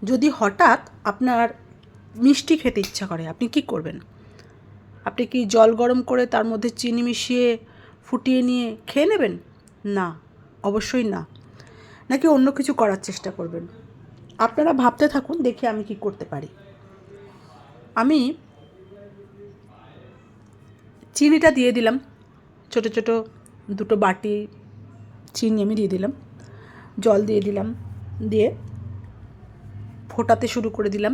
যদি হঠাৎ আপনার মিষ্টি খেতে ইচ্ছা করে, আপনি কি করবেন? আপনি কি জল গরম করে তার মধ্যে চিনি মিশিয়ে ফুটিয়ে নিয়ে খেয়ে নেবেন? না, অবশ্যই না। নাকি অন্য কিছু করার চেষ্টা করবেন? আপনারা ভাবতে থাকুন, দেখি আমি কি করতে পারি। আমি চিনিটা দিয়ে দিলাম, ছোট ছোট দুটো বাটি চিনি আমি দিয়ে দিলাম, জল দিয়ে দিলাম, দিয়ে ফোটাতে শুরু করে দিলাম।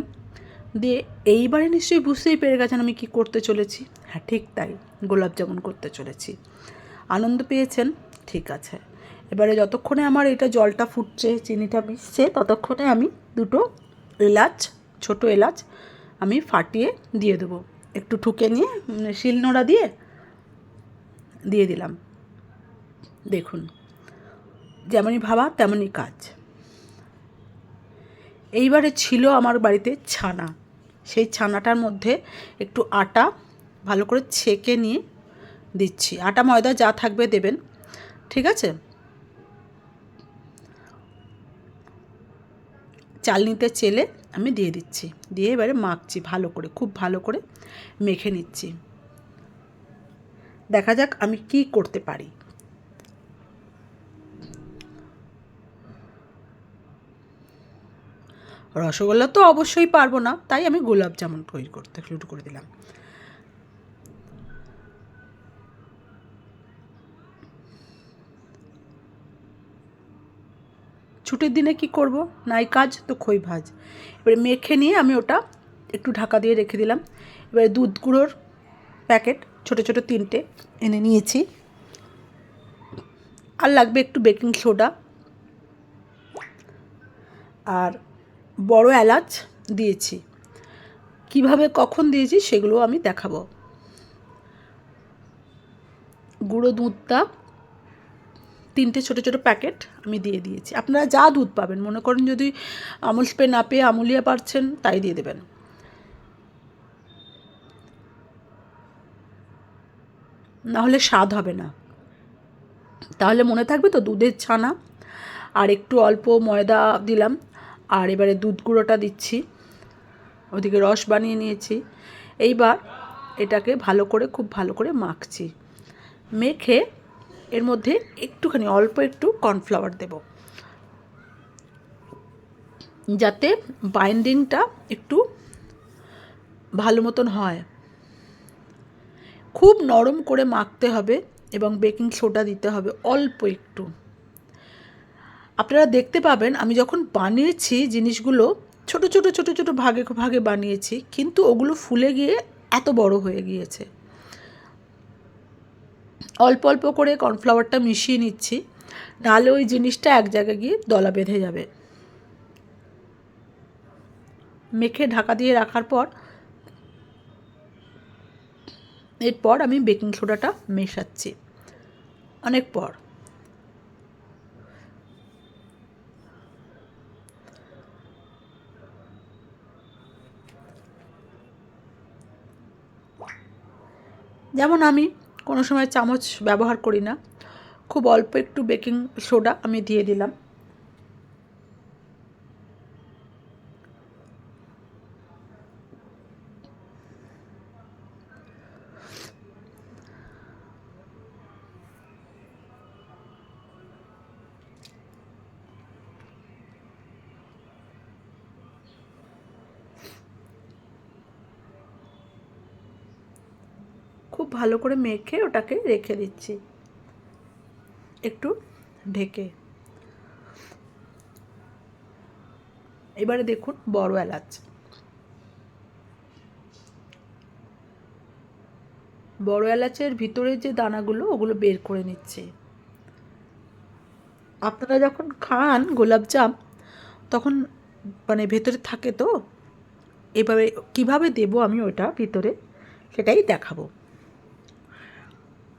দিয়ে এইবারে নিশ্চয়ই বুঝতেই পেরে গেছেন আমি কি করতে চলেছি। হ্যাঁ, ঠিক তাই, গোলাপ জামুন করতে চলেছি। আনন্দ পেয়েছেন? ঠিক আছে। এবারে যতক্ষণে আমার এটা জলটা ফুটছে, চিনিটা মিশছে, ততক্ষণে আমি দুটো এলাচ, ছোটো এলাচ আমি ফাটিয়ে দিয়ে দেবো। একটু ঠুকে নিয়ে শিলনোড়া দিয়ে দিলাম। দেখুন, যেমনই ভাবা তেমনই কাজ। এইবারে ছিল আমার বাড়িতে ছানা। সেই ছানাটার মধ্যে একটু আটা ভালো করে ছেঁকে নিয়ে দিচ্ছি। আটা ময়দা যা থাকবে দেবেন, ঠিক আছে? চালনিতে চেলে আমি দিয়ে দিচ্ছি। দিয়ে এবারে মাখছি ভালো করে, খুব ভালো করে মেখে নিচ্ছি। দেখা যাক আমি কি করতে পারি। রসগোল্লা তো অবশ্যই পারবো না, তাই আমি গোলাপ জামুন তৈরি করতে শুরু করে দিলাম। ছুটির দিনে কি করব? নাই কাজ তো খই ভাজ। এবারে মেখে নিয়ে আমি ওটা একটু ঢাকা দিয়ে রেখে দিলাম। এবারে দুধ গুঁড়োর প্যাকেট ছোটো ছোটো 3টে এনে নিয়েছি। আর লাগবে একটু বেকিং সোডা আর বড় এলাচ দিয়েছি। কিভাবে কখন দিয়েছি সেগুলো আমি দেখাবো। গুঁড়ো দুধটা 3টে ছোটো ছোটো প্যাকেট আমি দিয়ে দিয়েছি। আপনারা যা দুধ পাবেন, মনে করেন যদি আমুল স্প্রে না পেয়ে আমুলিয়া পাচ্ছেন, তাই দিয়ে দেবেন। নাহলে স্বাদ হবে না। তাহলে মনে থাকবে তো, দুধের ছানা আর একটু অল্প ময়দা দিলাম। আর এবারে দুধ গুঁড়োটা দিচ্ছি। ওদিকে রস বানিয়ে নিয়েছি। এইবার এটাকে ভালো করে, খুব ভালো করে মাখছি। মেখে এর মধ্যে একটুখানি অল্প একটু কর্নফ্লাওয়ার দেব, যাতে বাইন্ডিংটা একটু ভালো মতন হয়। খুব নরম করে মাখতে হবে এবং বেকিং সোডা দিতে হবে অল্প একটু। আপনারা দেখতে পাবেন আমি যখন বানিয়েছি জিনিসগুলো ছোটো ছোটো ছোটো ছোটো ভাগে ভাগে বানিয়েছি, কিন্তু ওগুলো ফুলে গিয়ে এত বড় হয়ে গিয়েছে। অল্প অল্প করে কর্নফ্লাওয়ারটা মিশিয়ে নিচ্ছি, নাহলে ওই জিনিসটা এক জায়গায় গিয়ে দলা বেঁধে যাবে। মেখে ঢাকা দিয়ে রাখার পর এরপর আমি বেকিং সোডাটা মেশাচ্ছি অনেক পর। যেমন আমি কোনো সময় চামচ ব্যবহার করি না, খুব অল্প একটু বেকিং সোডা আমি দিয়ে দিলাম। খুব ভালো করে মেখে ওটাকে রেখে দিচ্ছি একটু ঢেকে। এবারে দেখুন বড় এলাচ, বড় এলাচের ভিতরে যে দানাগুলো ওগুলো বের করে নিচ্ছে। আপনারা যখন খান গোলাপজাম তখন মানে ভেতরে থাকে তো, এভাবে কীভাবে দেবো আমি ওটা ভিতরে সেটাই দেখাবো।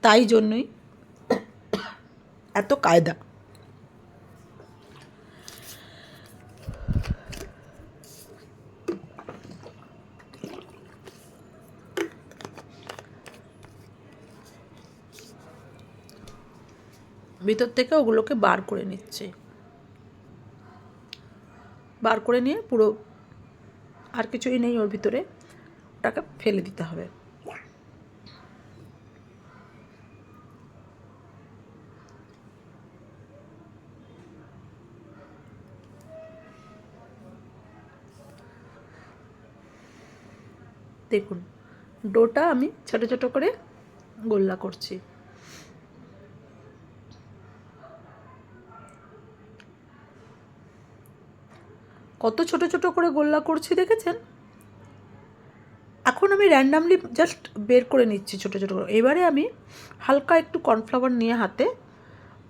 তাই জন্যই এত কায়দা। ভিতর থেকে ওগুলোকে বার করে নিচ্ছে। বার করে নিয়ে পুরো আর কিছুই নেই ওর ভিতরে, ওটাকে ফেলে দিতে হবে। দেখুন ডোটা আমি ছোটো ছোটো করে গোল্লা করছি। কত ছোট ছোট করে গোল্লা করছি দেখেছেন? এখন আমি র্যান্ডামলি জাস্ট বের করে নিচ্ছি ছোটো ছোটো করে। এবারে আমি হালকা একটু কর্নফ্লাওয়ার নিয়ে হাতে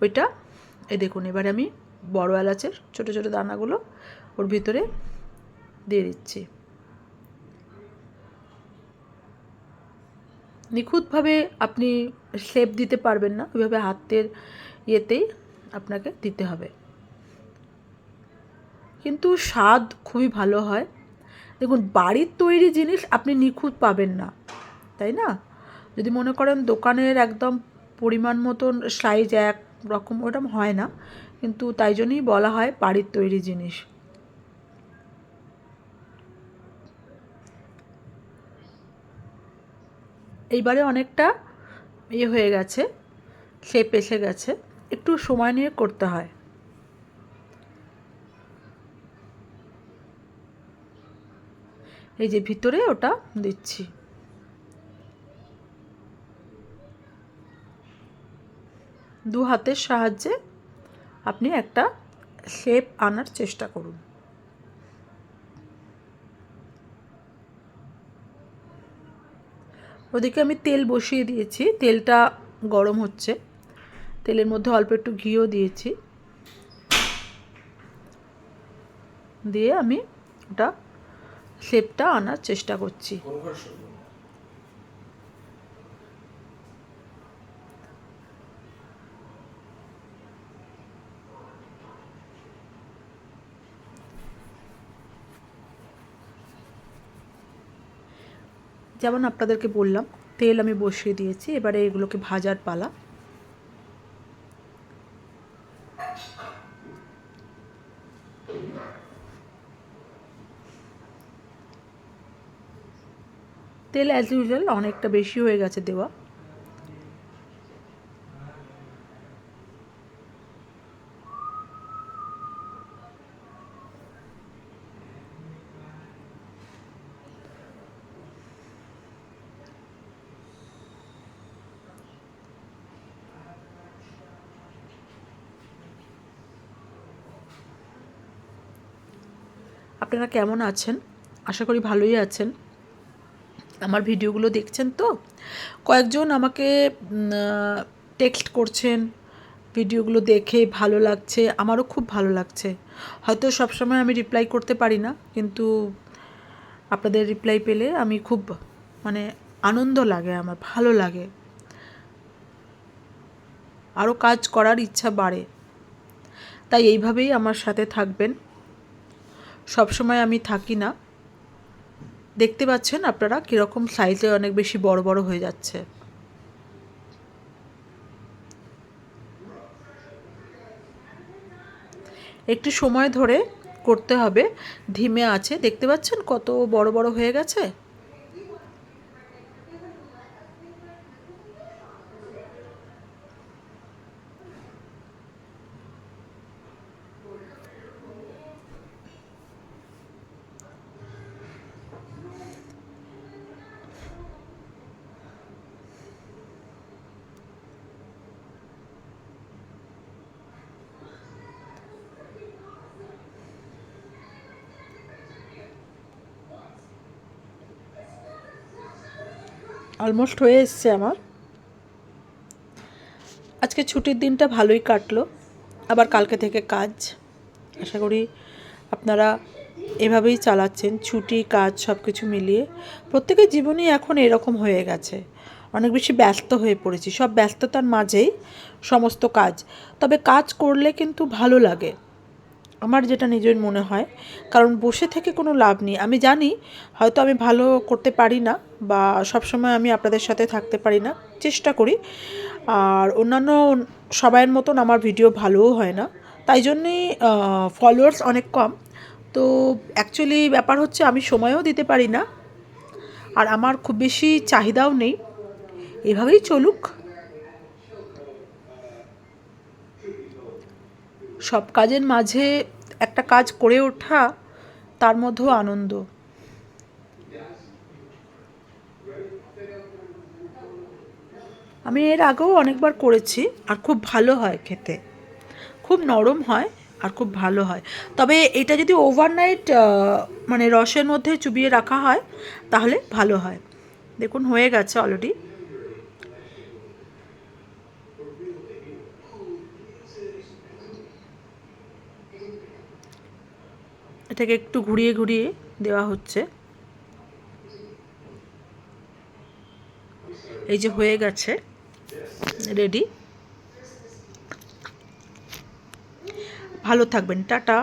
ওইটা, এই দেখুন এবারে আমি বড় এলাচের ছোটো ছোটো দানাগুলো ওর ভিতরে দিয়ে দিচ্ছি। নিখুঁতভাবে আপনি শেপ দিতে পারবেন না, ওইভাবে হাতের ইয়েতেই আপনাকে দিতে হবে, কিন্তু স্বাদ খুবই ভালো হয়। দেখুন বাড়ির তৈরি জিনিস আপনি নিখুঁত পাবেন না, তাই না? যদি মনে করেন দোকানের একদম পরিমাণ মতন সাইজ এক রকম, ওটা হয় না, কিন্তু তাই জন্যই বলা হয় বাড়ির তৈরি জিনিস। এইবারে অনেকটা ইয়ে হয়ে গেছে, শেপ এসে গেছে, একটু সময় নিয়ে করতে হয়। এই যে ভিতরে ওটা দিচ্ছি। দু হাতের সাহায্যে আপনি একটা শেপ আনার চেষ্টা করুন। ওদিকে আমি তেল বসিয়ে দিয়েছি, তেলটা গরম হচ্ছে, তেলের মধ্যে অল্প একটু ঘিও দিয়েছি, দিয়ে আমি ওটা শেপটা আনার চেষ্টা করছি। যেমন আপনাদেরকে বললাম তেল আমি বসিয়ে দিয়েছি, এবারে এগুলোকে ভাজার পালা। তেল অ্যাজ ইউজুয়াল অনেকটা বেশি হয়ে গেছে দেওয়া। আপনারা কেমন আছেন? আশা করি ভালোই আছেন। আমার ভিডিওগুলো দেখছেন তো? কয়েকজন আমাকে টেক্সট করছেন, ভিডিওগুলো দেখে ভালো লাগছে, আমারও খুব ভালো লাগছে। হয়তো সবসময় আমি রিপ্লাই করতে পারি না, কিন্তু আপনাদের রিপ্লাই পেলে আমি খুব মানে আনন্দ লাগে, আমার ভালো লাগে, আরও কাজ করার ইচ্ছা বাড়ে। তাই এইভাবেই আমার সাথে থাকবেন। সবসময় আমি থাকি না, দেখতে পাচ্ছেন আপনারা কীরকম সাইজে অনেক বেশি বড় বড় হয়ে যাচ্ছে। একটু সময় ধরে করতে হবে, ধিমে আছে। দেখতে পাচ্ছেন কত বড় বড় হয়ে গেছে। অলমোস্ট হয়ে এসছে আমার। আজকে ছুটির দিনটা ভালোই কাটলো, আবার কালকে থেকে কাজ। আশা করি আপনারা এভাবেই চালাচ্ছেন, ছুটি কাজ সব কিছু মিলিয়ে। প্রত্যেকের জীবনই এখন এরকম হয়ে গেছে, অনেক বেশি ব্যস্ত হয়ে পড়েছি। সব ব্যস্ততার মাঝেই সমস্ত কাজ, তবে কাজ করলে কিন্তু ভালো লাগে, আমার যেটা নিজের মনে হয়। কারণ বসে থেকে কোনো লাভ নেই। আমি জানি হয়তো আমি ভালো করতে পারি না, বা সবসময় আমি আপনাদের সাথে থাকতে পারি না, চেষ্টা করি। আর অন্যান্য সবাইয়ের মতন আমার ভিডিও ভালোও হয় না, তাই জন্যেই ফলোয়ার্স অনেক কম। তো অ্যাকচুয়ালি ব্যাপার হচ্ছে আমি সময়ও দিতে পারি না, আর আমার খুব বেশি চাহিদাও নেই, এভাবেই চলুক। সব কাজের মাঝে একটা কাজ করে ওঠা, তার মধ্যেও আনন্দ। আমি এর আগেও অনেকবার করেছি, আর খুব ভালো হয় খেতে, খুব নরম হয় আর খুব ভালো হয়। তবে এটা যদি ওভারনাইট মানে রসের মধ্যে চুবিয়ে রাখা হয় তাহলে ভালো হয়। দেখুন হয়ে গেছে অলরেডি। এটাকে একটু ঘুরিয়ে ঘুরিয়ে দেওয়া হচ্ছে। এই যে হয়ে গেছে, রেডি। ভালো থাকবেন, টাটা।